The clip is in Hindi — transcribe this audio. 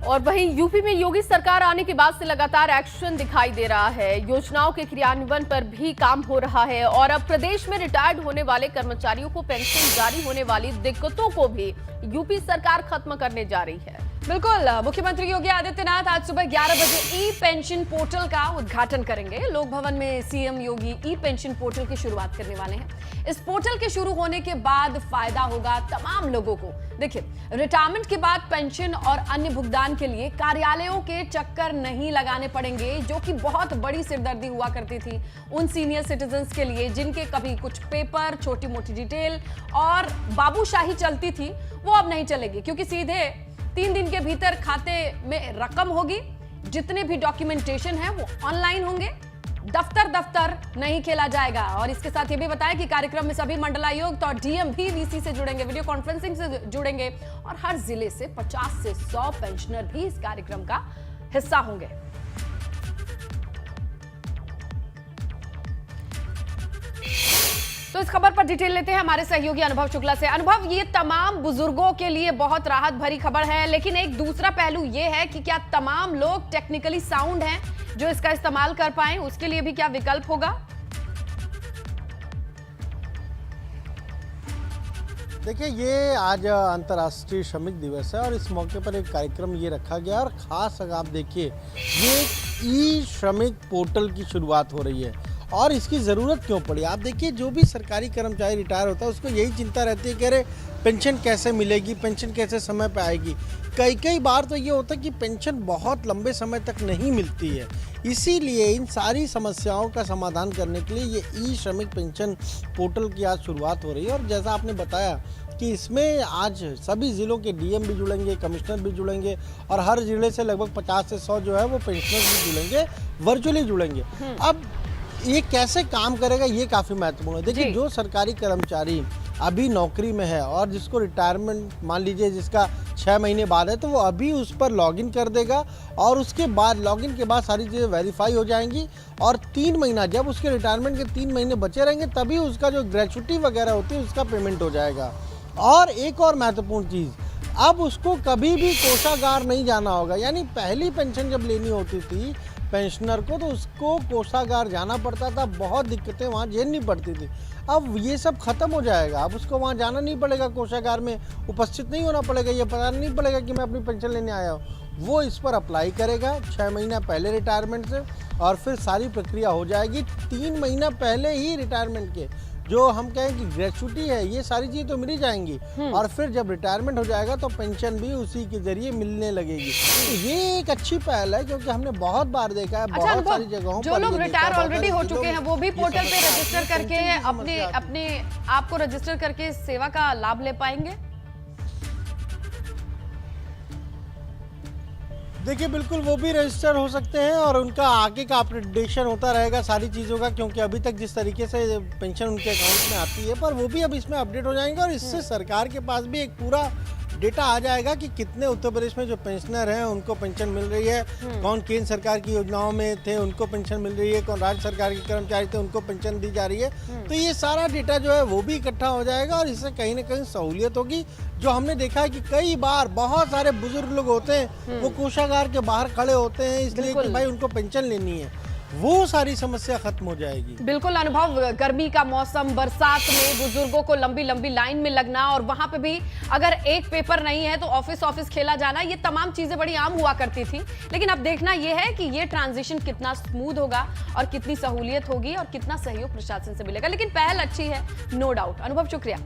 और वहीं यूपी में योगी सरकार आने के बाद से लगातार एक्शन दिखाई दे रहा है। योजनाओं के क्रियान्वयन पर भी काम हो रहा है और अब प्रदेश में रिटायर्ड होने वाले कर्मचारियों को पेंशन जारी होने वाली दिक्कतों को भी यूपी सरकार खत्म करने जा रही है। बिल्कुल, मुख्यमंत्री योगी आदित्यनाथ आज सुबह 11 बजे ई पेंशन पोर्टल का उद्घाटन करेंगे। लोक भवन में सीएम योगी ई पेंशन पोर्टल की शुरुआत करने वाले हैं। इस पोर्टल के शुरू होने के बाद फायदा होगा तमाम लोगों को। देखिए, रिटायरमेंट के बाद पेंशन और अन्य भुगतान के लिए कार्यालयों के चक्कर नहीं लगाने पड़ेंगे, जो कि बहुत बड़ी सिरदर्दी हुआ करती थी उन सीनियर सिटीजन्स के लिए जिनके कभी कुछ पेपर, छोटी मोटी डिटेल और बाबूशाही चलती थी, वो अब नहीं चलेगी, क्योंकि सीधे 3 दिन के भीतर खाते में रकम होगी। जितने भी डॉक्यूमेंटेशन है वो ऑनलाइन होंगे। दफ्तर नहीं खेला जाएगा। और इसके साथ ये भी बताया कि कार्यक्रम में सभी मंडलायुक्त और डीएम भी वीसी से जुड़ेंगे, वीडियो कॉन्फ्रेंसिंग से जुड़ेंगे और हर जिले से 50 से 100 पेंशनर भी इस कार्यक्रम का हिस्सा होंगे। तो इस खबर पर डिटेल लेते हैं हमारे सहयोगी अनुभव शुक्ला से। अनुभव, ये तमाम बुजुर्गों के लिए बहुत राहत भरी खबर है, लेकिन एक दूसरा पहलू ये है कि क्या तमाम लोग टेक्निकली साउंड हैं जो इसका इस्तेमाल कर पाएं? उसके लिए भी क्या विकल्प होगा? देखिए, ये आज अंतर्राष्ट्रीय श्रमिक दिवस है और इस मौके पर एक कार्यक्रम ये रखा गया और खास अगर आप देखिए, ये ई श्रमिक पोर्टल की शुरुआत हो रही है। और इसकी ज़रूरत क्यों पड़ी? आप देखिए, जो भी सरकारी कर्मचारी रिटायर होता है उसको यही चिंता रहती है कि अरे पेंशन कैसे मिलेगी, पेंशन कैसे समय पे आएगी। कई बार तो ये होता है कि पेंशन बहुत लंबे समय तक नहीं मिलती है। इसीलिए इन सारी समस्याओं का समाधान करने के लिए ये ई श्रमिक पेंशन पोर्टल की आज शुरुआत हो रही है। और जैसा आपने बताया कि इसमें आज सभी ज़िलों के डीएम भी जुड़ेंगे, कमिश्नर भी जुड़ेंगे और हर ज़िले से लगभग 50 से 100 जो है वो पेंशनर भी जुड़ेंगे, वर्चुअली जुड़ेंगे। अब ये कैसे काम करेगा, ये काफ़ी महत्वपूर्ण है। देखिए, जो सरकारी कर्मचारी अभी नौकरी में है और जिसको रिटायरमेंट मान लीजिए जिसका 6 महीने बाद है, तो वो अभी उस पर लॉगिन कर देगा और उसके बाद लॉगिन के बाद सारी चीज़ें वेरीफाई हो जाएंगी और 3 महीना जब उसके रिटायरमेंट के 3 महीने बचे रहेंगे तभी उसका जो ग्रेच्युटी वगैरह होती है उसका पेमेंट हो जाएगा। और एक और महत्वपूर्ण चीज़, अब उसको कभी भी कोषागार नहीं जाना होगा। यानी पहली पेंशन जब लेनी होती थी पेंशनर को तो उसको कोषागार जाना पड़ता था, बहुत दिक्कतें वहाँ झेलनी पड़ती थी। अब ये सब खत्म हो जाएगा। अब उसको वहाँ जाना नहीं पड़ेगा, कोषागार में उपस्थित नहीं होना पड़ेगा, ये पता नहीं पड़ेगा कि मैं अपनी पेंशन लेने आया हूँ। वो इस पर अप्लाई करेगा 6 महीना पहले रिटायरमेंट से और फिर सारी प्रक्रिया हो जाएगी। 3 महीना पहले ही रिटायरमेंट के जो हम कहें कि ग्रेच्युटी है, ये सारी चीज़ें तो मिल ही जाएंगी और फिर जब रिटायरमेंट हो जाएगा तो पेंशन भी उसी के जरिए मिलने लगेगी। तो ये एक अच्छी पहल है, क्योंकि हमने बहुत बार देखा है बहुत सारी जगहों पर जो लोग रिटायर ऑलरेडी हो चुके हैं वो भी पोर्टल पे रजिस्टर करके अपने आप को रजिस्टर करके सेवा का लाभ ले पाएंगे। देखिए, बिल्कुल वो भी रजिस्टर हो सकते हैं और उनका आगे का अपडेशन होता रहेगा सारी चीज़ों का, क्योंकि अभी तक जिस तरीके से पेंशन उनके अकाउंट में आती है पर वो भी अब इसमें अपडेट हो जाएंगे और इससे सरकार के पास भी एक पूरा डेटा आ जाएगा कि कितने उत्तर प्रदेश में जो पेंशनर हैं उनको पेंशन मिल रही है, कौन केंद्र सरकार की योजनाओं में थे उनको पेंशन मिल रही है, कौन राज्य सरकार के कर्मचारी थे उनको पेंशन दी जा रही है। तो ये सारा डेटा जो है वो भी इकट्ठा हो जाएगा और इससे कहीं ना कहीं सहूलियत होगी। जो हमने देखा है कि कई बार बहुत सारे बुजुर्ग लोग होते हैं वो कोषागार के बाहर खड़े होते हैं इसलिए कि भाई उनको पेंशन लेनी है, वो सारी समस्या खत्म हो जाएगी। बिल्कुल अनुभव, गर्मी का मौसम, बरसात में बुजुर्गों को लंबी लंबी लाइन में लगना और वहां पे भी अगर एक पेपर नहीं है तो ऑफिस खेला जाना, ये तमाम चीजें बड़ी आम हुआ करती थी। लेकिन अब देखना यह है कि ये ट्रांजिशन कितना स्मूथ होगा और कितनी सहूलियत होगी और कितना सहयोग प्रशासन से मिलेगा। लेकिन पहल अच्छी है, नो डाउट। अनुभव, शुक्रिया।